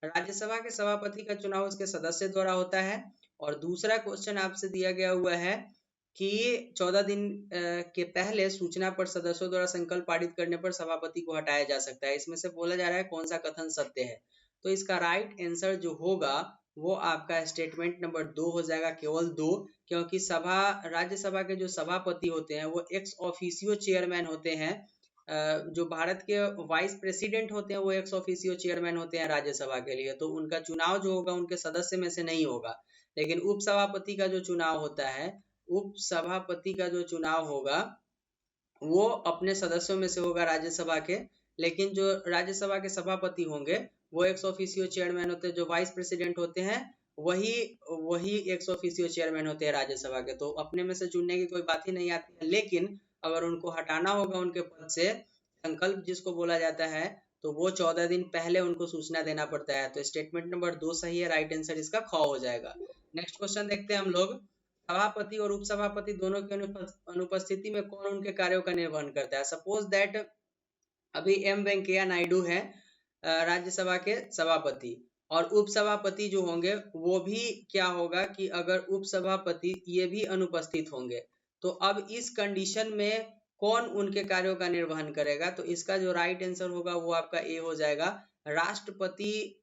A: राज्यसभा के सभापति का चुनाव उसके सदस्य द्वारा होता है। और दूसरा क्वेश्चन आपसे दिया गया हुआ है कि 14 दिन के पहले सूचना पर सदस्यों द्वारा संकल्प पारित करने पर सभापति को हटाया जा सकता है। इसमें से बोला जा रहा है कौन सा कथन सत्य है। तो इसका राइट आंसर जो होगा वो आपका स्टेटमेंट नंबर 2 हो जाएगा, केवल 2, क्योंकि राज्यसभा के जो सभापति होते हैं वो एक्स ऑफिसियो चेयरमैन होते हैं। जो भारत के वाइस प्रेसिडेंट होते हैं वो एक्स ऑफिसियो चेयरमैन होते हैं राज्यसभा के लिए। तो उनका चुनाव जो होगा उनके सदस्य में से नहीं होगा। लेकिन उपसभापति का जो चुनाव होता है, उप सभापति का जो चुनाव होगा वो अपने सदस्यों में से होगा राज्यसभा के। लेकिन जो राज्यसभा के सभापति होंगे वो एक्स ऑफिसियो चेयरमैन होते हैं। जो वाइस प्रेसिडेंट होते हैं वही एक्स ऑफिसियो चेयरमैन होते हैं राज्यसभा के। तो अपने में से चुनने की कोई बात ही नहीं आती है। लेकिन अगर उनको हटाना होगा उनके पद से, संकल्प जिसको बोला जाता है, तो वो 14 दिन पहले उनको सूचना देना पड़ता है। तो स्टेटमेंट नंबर 2 सही है, राइट आंसर इसका ख हो जाएगा। नेक्स्ट क्वेश्चन देखते हैं हम लोग। सभापति और उपसभापति दोनों की अनुपस्थिति में कौन उनके कार्यों का निर्वहन करता है। सपोज दैट अभी एम वेंकैया नायडू है राज्यसभा के सभापति, और उपसभापति जो होंगे वो भी क्या होगा कि अगर उपसभापति ये भी अनुपस्थित होंगे, तो अब इस कंडीशन में कौन उनके कार्यों का निर्वहन करेगा। तो इसका जो राइट आंसर होगा वो आपका ए हो जाएगा। राष्ट्रपति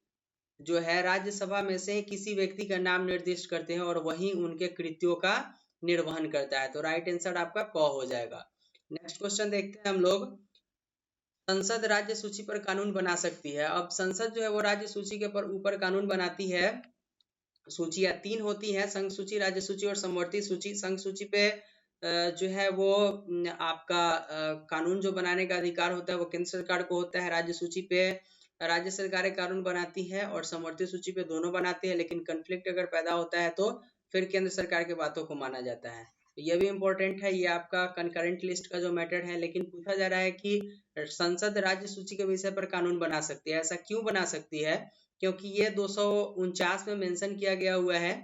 A: जो है राज्यसभा में से किसी व्यक्ति का नाम निर्दिष्ट करते हैं और वही उनके कृत्यों का निर्वहन करता है। तो राइट आंसर आपका क हो जाएगा। नेक्स्ट क्वेश्चन देखते हैं हम लोग। संसद राज्य सूची पर कानून बना सकती है। अब संसद जो है वो राज्य सूची के ऊपर कानून बनाती है। सूचियां 3 होती है, संघ सूची, राज्य सूची और समवर्ती सूची। संघ सूची पे जो है वो आपका कानून जो बनाने का अधिकार होता है वो केंद्र सरकार को होता है। राज्य सूची पे राज्य सरकारें कानून बनाती है और समवर्ती सूची पे दोनों बनाती है। लेकिन कन्फ्लिक्ट अगर पैदा होता है तो फिर केंद्र सरकार की बातों को माना जाता है। ये भी इम्पोर्टेंट है, ये आपका कंकरेंट लिस्ट का जो मैटर है। लेकिन पूछा जा रहा है कि संसद राज्य सूची के विषय पर कानून बना सकती है। ऐसा क्यों बना सकती है? क्योंकि ये 249 में मेंशन किया गया हुआ है।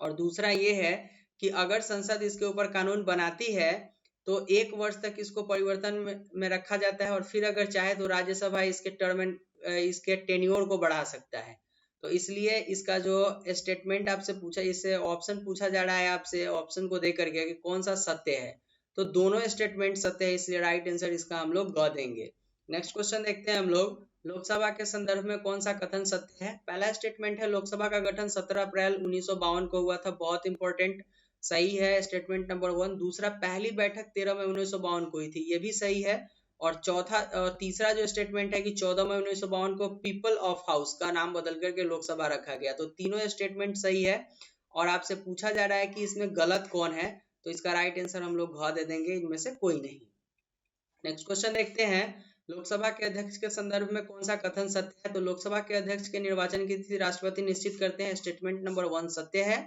A: और दूसरा ये है कि अगर संसद इसके ऊपर कानून बनाती है तो 1 वर्ष तक इसको परिवर्तन में रखा जाता है, और फिर अगर चाहे तो राज्यसभा इसके टेन्योर को बढ़ा सकता है। तो इसलिए इसका जो स्टेटमेंट आपसे पूछा, इससे ऑप्शन पूछा जा रहा है आपसे, ऑप्शन को देख करके कि कौन सा सत्य है। तो दोनों स्टेटमेंट सत्य है, इसलिए राइट आंसर इसका हम लोग ग देंगे। नेक्स्ट क्वेश्चन देखते हैं हम लोग। लोकसभा के संदर्भ में कौन सा कथन सत्य है। पहला स्टेटमेंट है लोकसभा का गठन 17 अप्रैल 1952 को हुआ था, बहुत इंपॉर्टेंट, सही है स्टेटमेंट नंबर 1। दूसरा, पहली बैठक 13 मई 1952 को हुई थी, ये भी सही है। और तीसरा जो स्टेटमेंट है कि 14 मई 1952 को पीपल ऑफ हाउस का नाम बदल करके लोकसभा रखा गया। तो तीनों स्टेटमेंट सही है। और आपसे पूछा जा रहा है कि इसमें गलत कौन है, तो इसका राइट आंसर हम लोग घ दे देंगे, इनमें से कोई नहीं। नेक्स्ट क्वेश्चन देखते हैं। लोकसभा के अध्यक्ष के संदर्भ में कौन सा कथन सत्य है? तो लोकसभा के अध्यक्ष के निर्वाचन की तिथि राष्ट्रपति निश्चित करते हैं, स्टेटमेंट नंबर 1 सत्य है।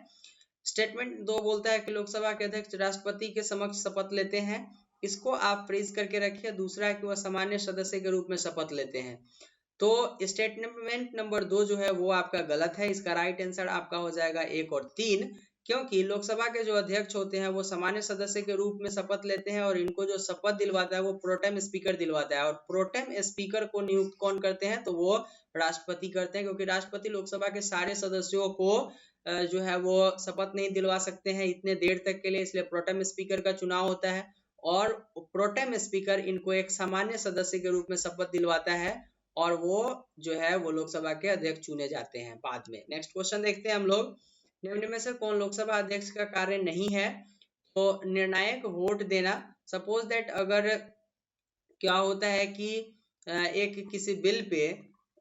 A: स्टेटमेंट 2 बोलता है कि लोकसभा के अध्यक्ष राष्ट्रपति के समक्ष शपथ लेते हैं, इसको आप फ्रीज करके रखिए। दूसरा है कि वह सामान्य सदस्य के रूप में शपथ लेते हैं। तो स्टेटमेंट नंबर 2 जो है वो आपका गलत है, इसका राइट आंसर आपका हो जाएगा 1 और 3, क्योंकि लोकसभा के जो अध्यक्ष होते हैं वो सामान्य सदस्य के रूप में शपथ लेते हैं और इनको जो शपथ दिलवाता है वो प्रोटेम स्पीकर दिलवाता है, और प्रोटेम स्पीकर को नियुक्त कौन करते हैं? तो वो राष्ट्रपति करते हैं, क्योंकि राष्ट्रपति लोकसभा के सारे सदस्यों को जो है वो शपथ नहीं दिलवा सकते हैं इतने देर तक के लिए, इसलिए प्रोटेम स्पीकर का चुनाव होता है और प्रोटेम स्पीकर इनको एक सामान्य सदस्य के रूप में शपथ दिलवाता है और वो जो है वो लोकसभा के अध्यक्ष चुने जाते हैं बाद में। नेक्स्ट क्वेश्चन देखते हैं हम लोग, निम्न में से कौन लोकसभा अध्यक्ष का कार्य नहीं है? तो निर्णायक वोट देना। सपोज दैट अगर क्या होता है कि एक किसी बिल पे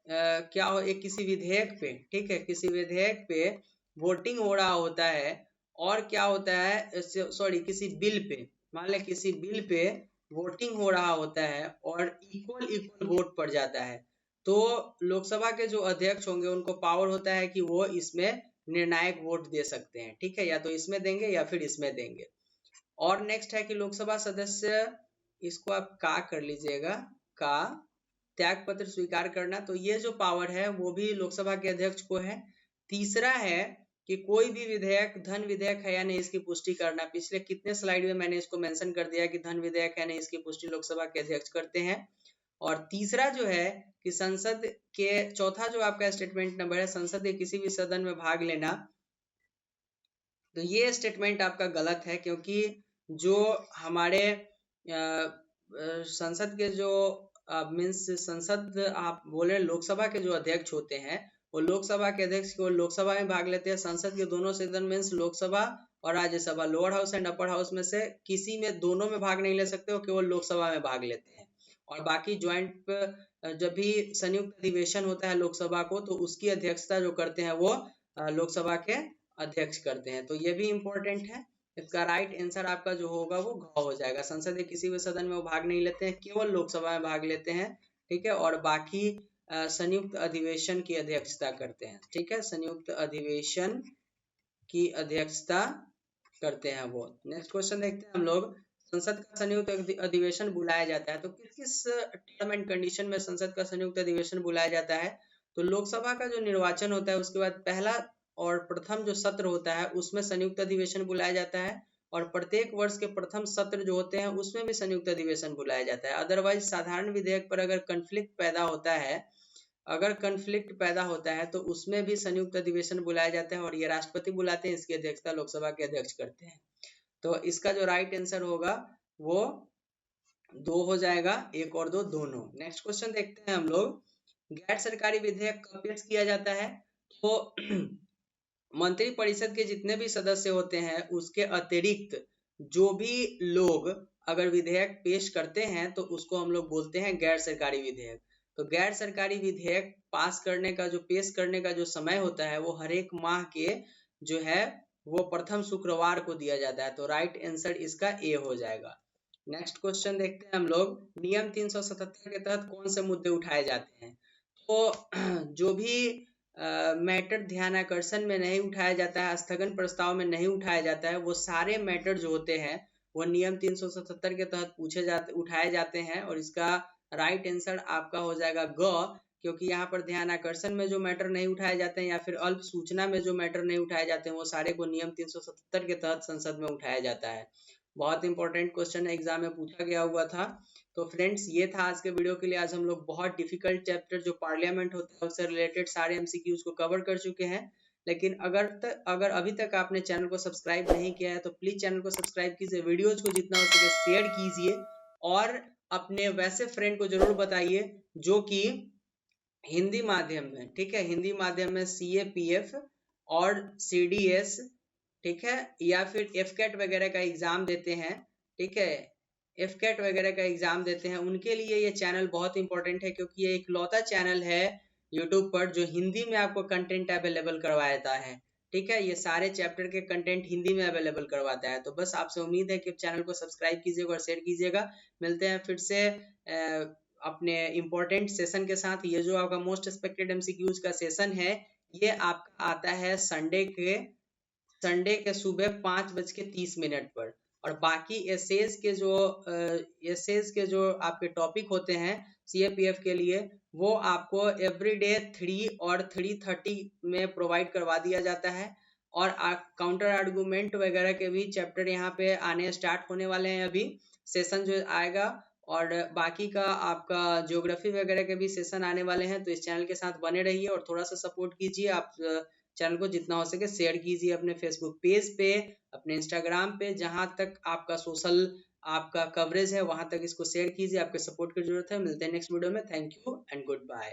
A: क्या हो, एक किसी विधेयक पे, ठीक है, किसी विधेयक पे वोटिंग हो रहा होता है और क्या होता है, सॉरी किसी बिल पे, मान लें किसी बिल पे वोटिंग हो रहा होता है और इक्वल इक्वल वोट पड़ जाता है, तो लोकसभा के जो अध्यक्ष होंगे उनको पावर होता है कि वो इसमें निर्णायक वोट दे सकते हैं, ठीक है, या तो इसमें देंगे या फिर इसमें देंगे। और नेक्स्ट है कि लोकसभा सदस्य, इसको आप का कर लीजिएगा, का त्याग पत्र स्वीकार करना, तो ये जो पावर है वो भी लोकसभा के अध्यक्ष को है। तीसरा है कि कोई भी विधेयक धन विधेयक है या नहीं इसकी पुष्टि करना। पिछले कितने स्लाइड में मैंने इसको मेंशन कर दिया कि धन विधेयक है नहीं इसकी पुष्टि लोकसभा के अध्यक्ष करते हैं। और तीसरा जो है कि संसद के, चौथा जो आपका स्टेटमेंट नंबर है, संसद के किसी भी सदन में भाग लेना, तो ये स्टेटमेंट आपका गलत है, क्योंकि जो हमारे संसद के जो मीन्स संसद आप बोले लोकसभा के जो अध्यक्ष होते हैं वो लोकसभा के अध्यक्ष केवल लोकसभा में भाग लेते हैं। संसद के दोनों सदन मीन्स लोकसभा और Rajya Sabha, lower house and upper house में से किसी में, दोनों में भाग नहीं ले सकते, वो केवल लोकसभा में भाग लेते हैं। और बाकी ज्वाइंट जब भी संयुक्त अधिवेशन होता है लोकसभा को, तो उसकी अध्यक्षता जो करते हैं वो लोकसभा के अध्यक्ष करते हैं। तो ये भी इम्पोर्टेंट है। इसका राइट आंसर आपका जो होगा वो घ हो जाएगा। संसद के किसी भी सदन में वो भाग नहीं लेते हैं, केवल लोकसभा में भाग लेते हैं, ठीक है, और बाकी संयुक्त अधिवेशन की अध्यक्षता करते हैं, ठीक है, संयुक्त अधिवेशन की अध्यक्षता करते हैं वो। नेक्स्ट क्वेश्चन देखते हैं हम लोग, संसद का संयुक्त अधिवेशन बुलाया जाता है तो किस किस टर्म एंड कंडीशन में संसद का संयुक्त अधिवेशन बुलाया जाता है? तो लोकसभा का जो निर्वाचन होता है उसके बाद पहला और प्रथम जो सत्र होता है उसमें संयुक्त अधिवेशन बुलाया जाता है, और प्रत्येक वर्ष के प्रथम सत्र जो होते हैं उसमें भी संयुक्त अधिवेशन बुलाया जाता है। अदरवाइज साधारण विधेयक पर अगर कन्फ्लिक्ट पैदा होता है, अगर कन्फ्लिक्ट पैदा होता है तो उसमें भी संयुक्त अधिवेशन बुलाया जाता है और ये राष्ट्रपति बुलाते हैं, इसकी अध्यक्षता लोकसभा के अध्यक्ष करते हैं। तो इसका जो राइट आंसर होगा वो 2 हो जाएगा, 1 और 2 दोनों। नेक्स्ट क्वेश्चन देखते हैं हम लोग, गैर सरकारी विधेयक कब पेश किया जाता है? तो मंत्री परिषद के जितने भी सदस्य होते हैं उसके अतिरिक्त जो भी लोग अगर विधेयक पेश करते हैं तो उसको हम लोग बोलते हैं गैर सरकारी विधेयक। तो गैर सरकारी विधेयक पास करने का जो, पेश करने का जो समय होता है वो हर एक माह के जो है वो प्रथम शुक्रवार को दिया जाता है। तो राइट आंसर इसका ए हो जाएगा। नेक्स्ट क्वेश्चन देखते हैं हम लोग, नियम 377 के तहत कौन से मुद्दे उठाए जाते हैं? तो जो भी मैटर ध्यानाकर्षण में नहीं उठाया जाता है, स्थगन प्रस्ताव में नहीं उठाया जाता है, वो सारे मैटर जो होते हैं वो नियम 377 के तहत उठाए जाते हैं, और इसका राइट आंसर आपका हो जाएगा ग, क्योंकि यहाँ पर ध्यानाकर्षण में जो मैटर नहीं उठाए जाते हैं या फिर अल्प सूचना में जो मैटर नहीं उठाए जाते हैं वो सारे को नियम 377 के तहत संसद में उठाया जाता है। बहुत इंपॉर्टेंट क्वेश्चन है, एग्जाम में पूछा गया हुआ था। तो फ्रेंड्स ये था आज के वीडियो के लिए। आज हम लोग बहुत डिफिकल्ट चैप्टर जो पार्लियामेंट होता है उससे रिलेटेड सारे एमसीक्यूज को कवर कर चुके हैं। लेकिन अगर अभी तक आपने चैनल को सब्सक्राइब नहीं किया है तो प्लीज चैनल को सब्सक्राइब कीजिए, वीडियोज को जितना हो सके शेयर कीजिए, और अपने वैसे फ्रेंड को जरूर बताइए जो कि हिंदी माध्यम में, ठीक है, हिंदी माध्यम में CAPF और CDS, ठीक है, या फिर FCAT वगैरह का एग्जाम देते हैं, ठीक है, FCAT वगैरह का एग्जाम देते हैं, उनके लिए ये चैनल बहुत इंपॉर्टेंट है, क्योंकि ये इकलौता चैनल है यूट्यूब पर जो हिंदी में आपको कंटेंट अवेलेबल करवाता है, ठीक है, ये सारे चैप्टर के कंटेंट हिंदी में अवेलेबल करवाता है। तो बस आपसे उम्मीद है कि चैनल को सब्सक्राइब कीजिएगा और शेयर कीजिएगा। मिलते हैं फिर से अपने इम्पोर्टेंट सेशन के साथ। ये जो आपका मोस्ट एक्सपेक्टेड एमसीक्यूज का सेशन है ये आपका आता है संडे के सुबह 5:30 पर। और बाकी एसेज के जो आपके टॉपिक होते हैं सीएपीएफ के लिए वो आपको एवरीडे 3 और 3:30 में प्रोवाइड करवा दिया जाता है। और काउंटर आर्गुमेंट वगैरह के भी चैप्टर यहाँ पे आने स्टार्ट होने वाले हैं, अभी सेशन जो आएगा। और बाकी का आपका ज्योग्राफी वगैरह के भी सेशन आने वाले हैं, तो इस चैनल के साथ बने रहिए और थोड़ा सा सपोर्ट कीजिए। आप चैनल को जितना हो सके शेयर कीजिए अपने फेसबुक पेज पे, अपने इंस्टाग्राम पे, जहां तक आपका सोशल आपका कवरेज है वहां तक इसको शेयर कीजिए। आपके सपोर्ट की जरूरत है। मिलते हैं नेक्स्ट वीडियो में। Thank you and good bye.